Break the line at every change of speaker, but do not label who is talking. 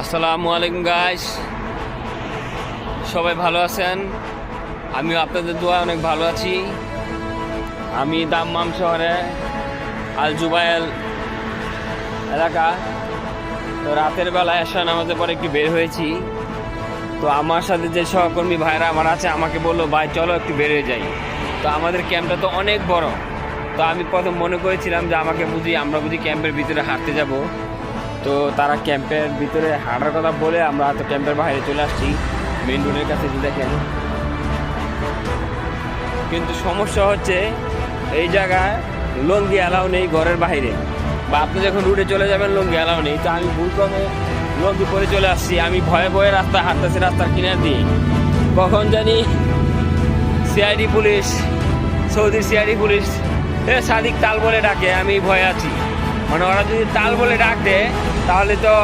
আসসালামু আলাইকুম গাইস, সবাই ভালো আছেন? আমিও আপনাদের দোয়া অনেক ভালো আছি। আমি দাম্মাম শহরে আল জুবাইল এলাকা। তো রাতের বেলা এশা নামাজের পরে একটু বের হয়েছি। তো আমার সাথে যে সহকর্মী ভাইরা আমার আছে আমাকে বললো, ভাই চলো একটু বের হয়ে যাই। তো আমাদের ক্যাম্পটা তো অনেক বড়। তো আমি প্রথম মনে করেছিলাম যে আমরা বুঝি ক্যাম্পের ভিতরে হাঁটতে যাব। তো তারা ক্যাম্পের ভিতরে হাঁটার কথা বলে আমরা তো ক্যাম্পের বাইরে চলে আসছি, মেন রোডের কাছে দেখেন। কিন্তু সমস্যা হচ্ছে এই জায়গায় লঙ্গি অ্যালাউ নেই ঘরের বাইরে, বা আপনি যখন রুটে চলে যাবেন লঙ্গি অ্যালাউ নেই। তো আমি ভুলক্রমে লঙ্গি পরে চলে আসছি। আমি ভয়ে ভয়ে রাস্তায় হাঁটতেছি, রাস্তার কিনার দিয়ে। কখন জানি সিআইডি পুলিশ, সৌদির সিআইডি পুলিশ সাদিক তাল বলে ডাকে। আমি ভয়ে আছি, মানে ওরা যদি তাল বলে ডাক দেয় তাহলে তো